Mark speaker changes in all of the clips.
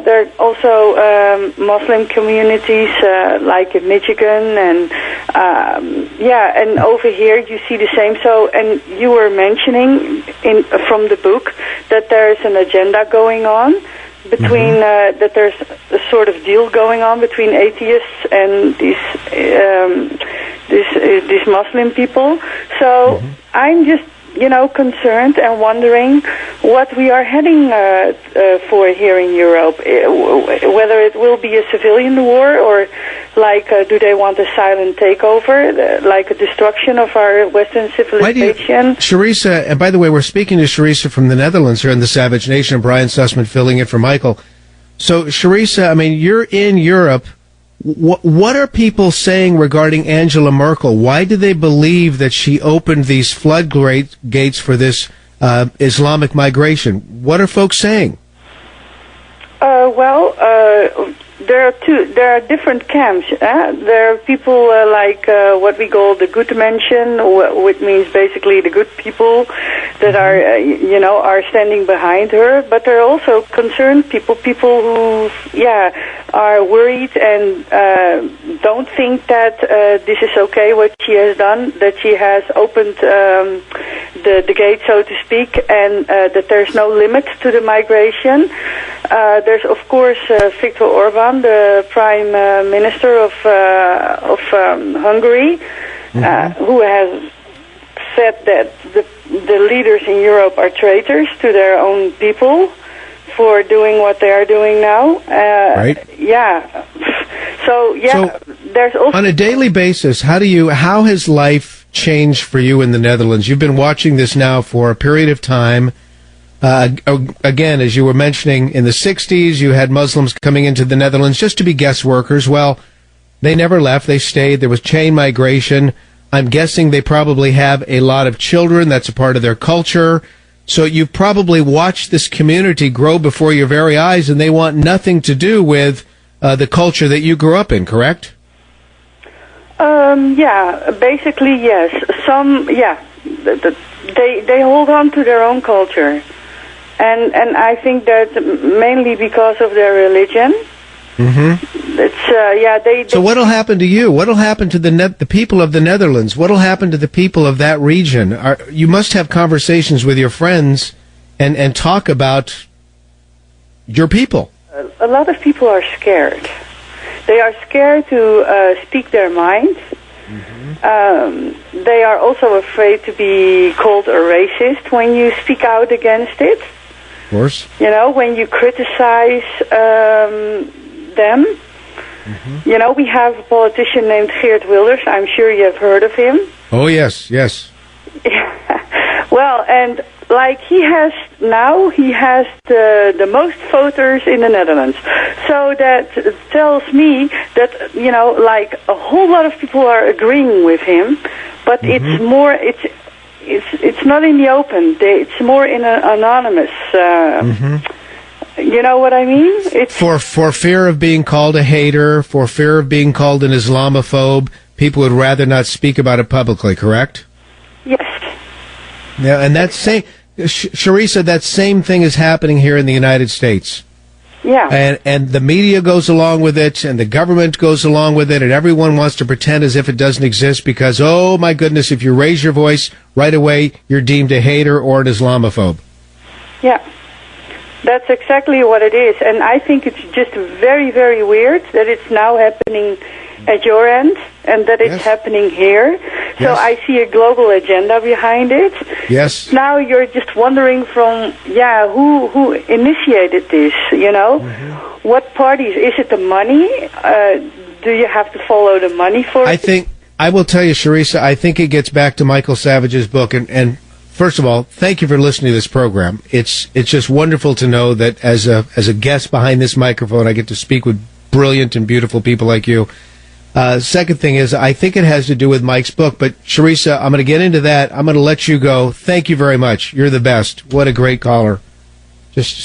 Speaker 1: there are also Muslim communities like in Michigan, and and over here you see the same. So, and you were mentioning from the book that there is an agenda going on between that there's a sort of deal going on between atheists and these Muslim people. So I'm just concerned and wondering what we are heading for here in Europe. Whether it will be a civilian war or do they want a silent takeover, like a destruction of our Western civilization?
Speaker 2: Charissa, and by the way, we're speaking to Charissa from the Netherlands here in the Savage Nation, and Brian Sussman filling in for Michael. So, Charissa, I mean, you're in Europe. What are people saying regarding Angela Merkel? Why do they believe that she opened these floodgates for this Islamic migration? What are folks saying? There are different camps. There are people what we call the good Menschen, which means basically the good people that are standing behind her. But there are also concerned people who are worried and don't think that this is okay what she has done, that she has opened the gate, so to speak, and that there's no limit to the migration. There's of course Viktor Orban, the Prime Minister of Hungary, who has said that the leaders in Europe are traitors to their own people for doing what they are doing now. Right.
Speaker 1: Yeah. So there's also
Speaker 2: on a daily basis. How has life changed for you in the Netherlands? You've been watching this now for a period of time. Again, as you were mentioning, in the 60s, you had Muslims coming into the Netherlands just to be guest workers. Well, they never left. They stayed. There was chain migration. I'm guessing they probably have a lot of children. That's a part of their culture. So you've probably watched this community grow before your very eyes, and they want nothing to do with the culture that you grew up in, correct?
Speaker 1: Basically, yes. Some, they hold on to their own culture. And I think that mainly because of their religion. So
Speaker 2: what'll happen to you? What'll happen to the people of the Netherlands? What'll happen to the people of that region? You must have conversations with your friends and talk about your people.
Speaker 1: A lot of people are scared. They are scared to speak their minds. They are also afraid to be called a racist when you speak out against it.
Speaker 2: Of course.
Speaker 1: When you criticize them. We have a politician named Geert Wilders. I'm sure you have heard of him.
Speaker 2: Oh, yes.
Speaker 1: Well, and he has the most voters in the Netherlands. So that tells me that, a whole lot of people are agreeing with him, but it's more, it's not in the open. It's more in an anonymous, you know what I mean? It's
Speaker 2: for fear of being called a hater, for fear of being called an Islamophobe, people would rather not speak about it publicly, correct?
Speaker 1: Yes.
Speaker 2: Yeah, and Charissa, that same thing is happening here in the United States.
Speaker 1: Yeah.
Speaker 2: And the media goes along with it, and the government goes along with it, and everyone wants to pretend as if it doesn't exist because, oh my goodness, if you raise your voice right away, you're deemed a hater or an Islamophobe.
Speaker 1: Yeah. That's exactly what it is. And I think it's just very, very weird that it's now happening at your end and that it's happening here. So I see a global agenda behind it.
Speaker 2: Yes.
Speaker 1: Now you're just wondering from, who initiated this, What parties? Is it the money? Do you have to follow the money for it?
Speaker 2: I will tell you, Charissa, I think it gets back to Michael Savage's book. And first of all, thank you for listening to this program. It's just wonderful to know that as a guest behind this microphone, I get to speak with brilliant and beautiful people like you. Second thing is, I think it has to do with Mike's book. But, Charissa, I'm going to get into that. I'm going to let you go. Thank you very much. You're the best. What a great caller. Just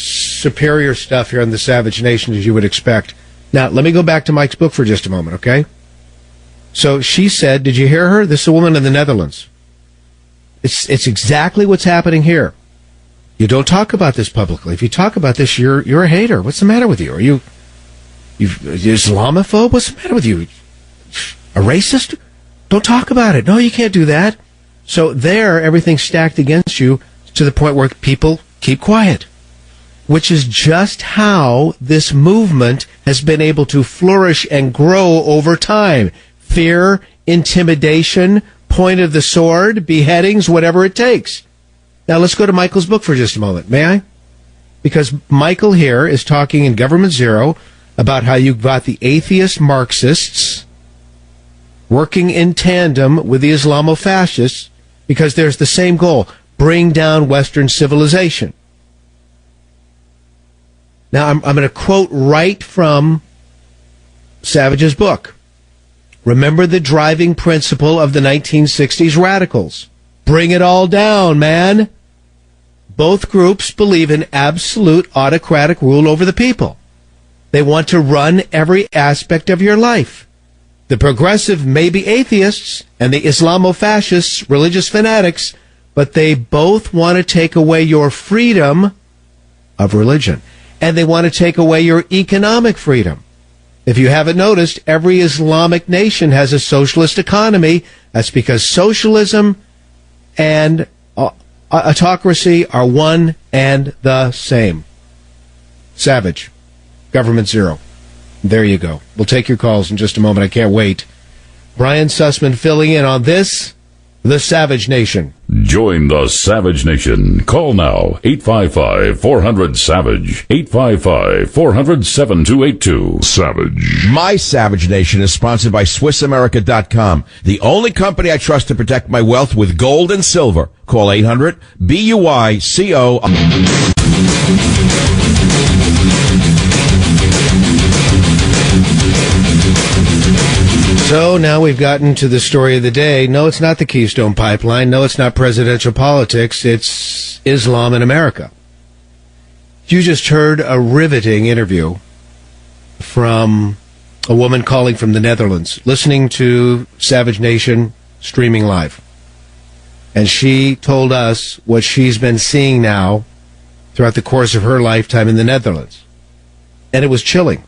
Speaker 2: superior stuff here on the Savage Nation, as you would expect. Now, let me go back to Mike's book for just a moment, okay? So she said, did you hear her? This is a woman in the Netherlands. It's exactly what's happening here.
Speaker 3: You don't talk about this publicly. If you talk about this, you're a hater. What's the matter with you? Are you Islamophobe? What's the matter with you? A racist? Don't talk about it. No, you can't do that. So there, everything's stacked against you to the point where people keep quiet, which is just how this movement has been able to flourish and grow over time. Fear, intimidation, point of the sword, beheadings, whatever it takes. Now let's go to Michael's book for just a moment. May I? Because Michael here is talking in Government Zero about how you've got the atheist Marxists working in tandem with the Islamofascists because there's the same goal: bring down Western civilization. Now, I'm going to quote right from Savage's book. Remember the driving principle of the 1960s radicals. Bring it all down, man. Both groups believe in absolute autocratic rule over the people. They want to run every aspect of your life. The progressive may be atheists and the Islamofascists, religious fanatics, but they both want to take away your freedom of religion. And they want to take away your economic freedom. If you haven't noticed, every Islamic nation has a socialist economy. That's because socialism and autocracy are one and the same. Savage, Government Zero. There you go. We'll take your calls in just a moment. I can't wait. Brian Sussman filling in on this, The Savage Nation.
Speaker 4: Join the Savage Nation. Call now, 855-400-SAVAGE, 855-400-7282. Savage.
Speaker 5: My Savage Nation is sponsored by SwissAmerica.com, the only company I trust to protect my wealth with gold and silver. Call 800-BUICO.
Speaker 3: So now we've gotten to the story of the day. No, it's not the Keystone Pipeline. No, it's not presidential politics. It's Islam in America. You just heard a riveting interview from a woman calling from the Netherlands, listening to Savage Nation streaming live. And she told us what she's been seeing now throughout the course of her lifetime in the Netherlands. And it was chilling.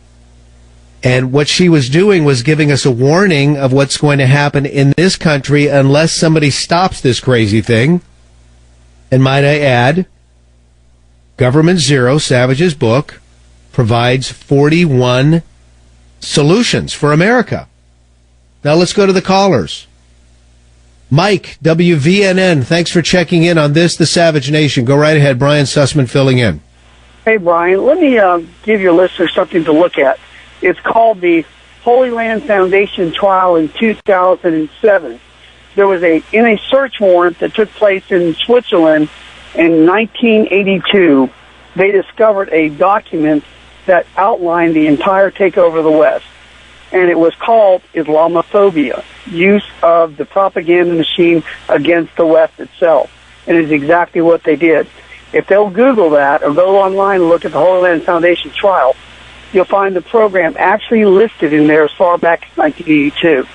Speaker 3: And what she was doing was giving us a warning of what's going to happen in this country unless somebody stops this crazy thing. And might I add, Government Zero, Savage's book, provides 41 solutions for America. Now let's go to the callers. Mike, WVNN, thanks for checking in on this, The Savage Nation. Go right ahead. Brian Sussman filling in.
Speaker 6: Hey, Brian, let me give your listeners something to look at. It's called the Holy Land Foundation trial in 2007. There was in a search warrant that took place in Switzerland in 1982, they discovered a document that outlined the entire takeover of the West. And it was called Islamophobia, use of the propaganda machine against the West itself. And it's exactly what they did. If they'll Google that or go online and look at the Holy Land Foundation trial, you'll find the program actually listed in there as far back as 1982.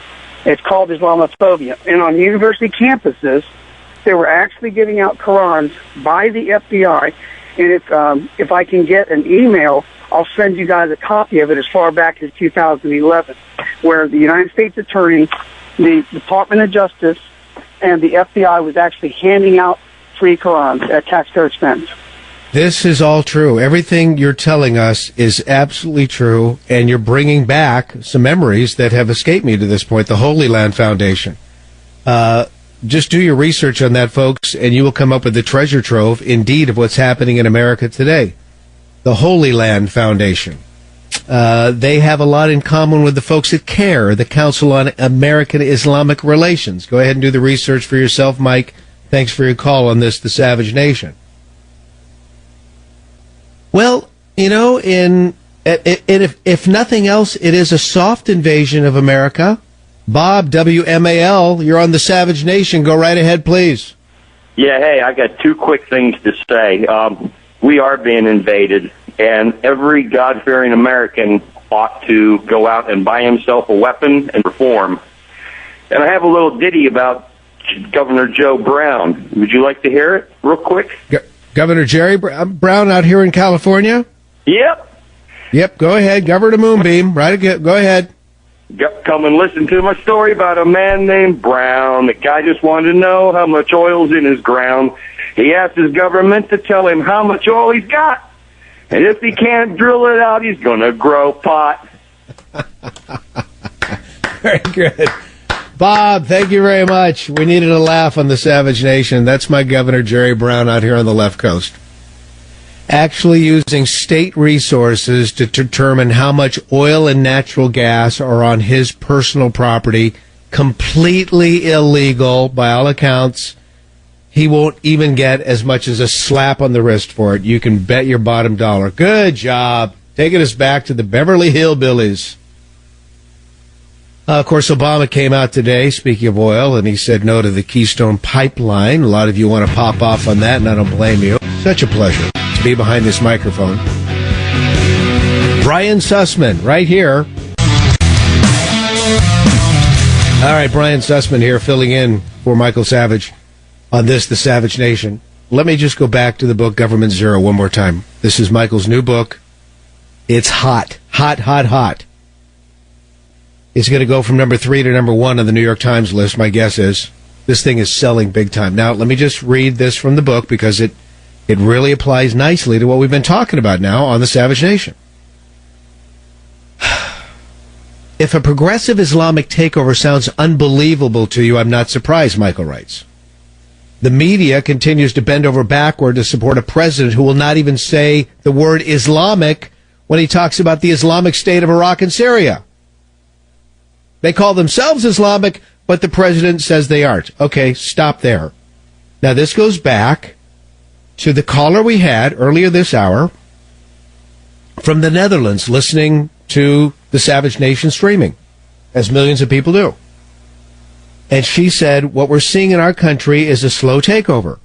Speaker 6: It's called Islamophobia. And on university campuses, they were actually giving out Qurans by the FBI. And if I can get an email, I'll send you guys a copy of it as far back as 2011, where the United States Attorney, the Department of Justice, and the FBI was actually handing out free Qurans at taxpayer expense.
Speaker 3: This is all true. Everything you're telling us is absolutely true, and you're bringing back some memories that have escaped me to this point. The Holy Land Foundation. Just do your research on that, folks, and you will come up with the treasure trove, indeed, of what's happening in America today. The Holy Land Foundation. They have a lot in common with the folks at CARE, the Council on American Islamic Relations. Go ahead and do the research for yourself, Mike. Thanks for your call on this, The Savage Nation. Well, you know, if nothing else, it is a soft invasion of America. Bob, WMAL, you're on The Savage Nation. Go right ahead, please.
Speaker 7: Yeah, hey, I got two quick things to say. We are being invaded, and every God-fearing American ought to go out and buy himself a weapon and reform. And I have a little ditty about Governor Joe Brown. Would you like to hear it real quick?
Speaker 3: Governor Jerry Brown out here in California?
Speaker 7: Yep.
Speaker 3: Yep, go ahead. Governor Moonbeam. Right, go ahead.
Speaker 7: Come and listen to my story about a man named Brown. The guy just wanted to know how much oil's in his ground. He asked his government to tell him how much oil he's got. And if he can't drill it out, he's going to grow pot.
Speaker 3: Very good. Bob, thank you very much. We needed a laugh on the Savage Nation. That's my Governor Jerry Brown out here on the left coast. Actually using state resources to determine how much oil and natural gas are on his personal property. Completely illegal by all accounts. He won't even get as much as a slap on the wrist for it. You can bet your bottom dollar. Good job. Taking us back to the Beverly Hillbillies. Of course, Obama came out today, speaking of oil, and he said no to the Keystone Pipeline. A lot of you want to pop off on that, and I don't blame you. Such a pleasure to be behind this microphone. Brian Sussman, right here. All right, Brian Sussman here, filling in for Michael Savage on this, The Savage Nation. Let me just go back to the book Government Zero one more time. This is Michael's new book. It's hot. Hot, hot, hot. It's going to go from number 3 to number 1 on the New York Times list, my guess is. This thing is selling big time. Now, let me just read this from the book because it really applies nicely to what we've been talking about now on The Savage Nation. If a progressive Islamic takeover sounds unbelievable to you, I'm not surprised, Michael writes. The media continues to bend over backward to support a president who will not even say the word Islamic when he talks about the Islamic State of Iraq and Syria. They call themselves Islamic, but the president says they aren't. Okay, stop there. Now, this goes back to the caller we had earlier this hour from the Netherlands listening to the Savage Nation streaming, as millions of people do. And she said, what we're seeing in our country is a slow takeover.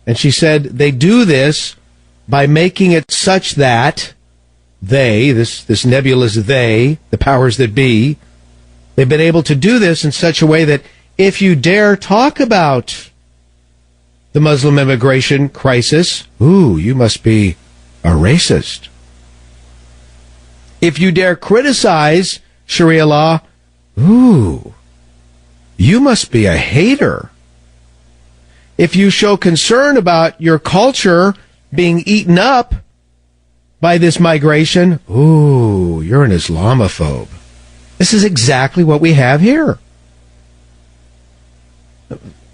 Speaker 3: And she said they do this by making it such that they, this nebulous they, the powers that be, they've been able to do this in such a way that if you dare talk about the Muslim immigration crisis, you must be a racist. If you dare criticize Sharia law, you must be a hater. If you show concern about your culture being eaten up by this migration, you're an Islamophobe. This is exactly what we have here.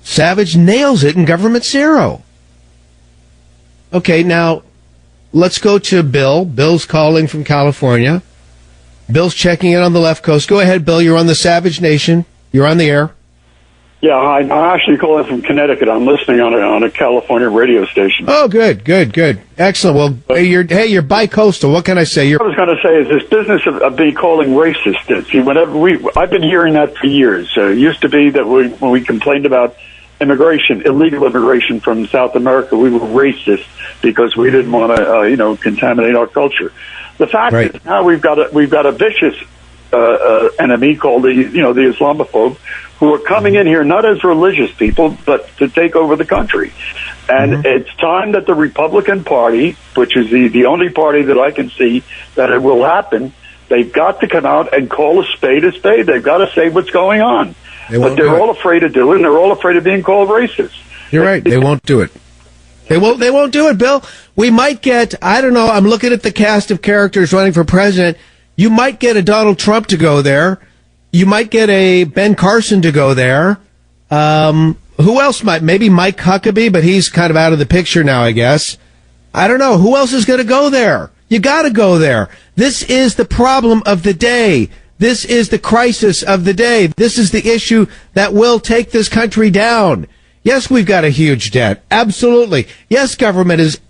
Speaker 3: Savage nails it in Government Zero. Okay, now, let's go to Bill. Bill's calling from California. Bill's checking in on the left coast. Go ahead, Bill. You're on the Savage Nation. You're on the air.
Speaker 8: Yeah, I'm actually calling from Connecticut. I'm listening on a California radio station.
Speaker 3: Oh, good. Excellent. Well, you're bi-coastal. What can I say?
Speaker 8: What I was going to say is this business of being calling racist. See, I've been hearing that for years. It used to be that when we complained about illegal immigration from South America, we were racist because we didn't want to, contaminate our culture. The fact is now we've got a vicious enemy called the Islamophobe, who are coming in here not as religious people, but to take over the country. And it's time that the Republican Party, which is the only party that I can see that it will happen, they've got to come out and call a spade a spade. They've got to say what's going on. But they're all afraid to do it, and they're all afraid of being called racist.
Speaker 3: You're right. They won't do it. They won't do it, Bill. We might get, I don't know, I'm looking at the cast of characters running for president. You might get a Donald Trump to go there. You might get a Ben Carson to go there. Who else might? Maybe Mike Huckabee, but he's kind of out of the picture now, I guess. I don't know. Who else is going to go there? You got to go there. This is the problem of the day. This is the crisis of the day. This is the issue that will take this country down. Yes, we've got a huge debt. Absolutely. Yes, government is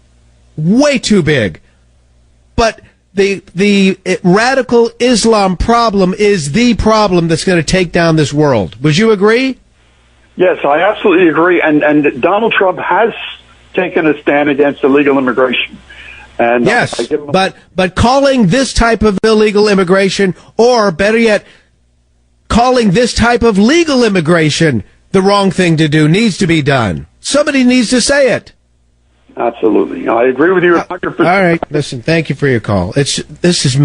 Speaker 3: way too big. But the radical Islam problem is the problem that's going to take down this world. Would you agree?
Speaker 8: Yes, I absolutely agree. And Donald Trump has taken a stand against illegal immigration. And
Speaker 3: yes, but calling this type of illegal immigration, or better yet, calling this type of legal immigration the wrong thing to do, needs to be done. Somebody needs to say it.
Speaker 8: Absolutely. I agree with you 100%.
Speaker 3: All right. Listen, thank you for your call. This is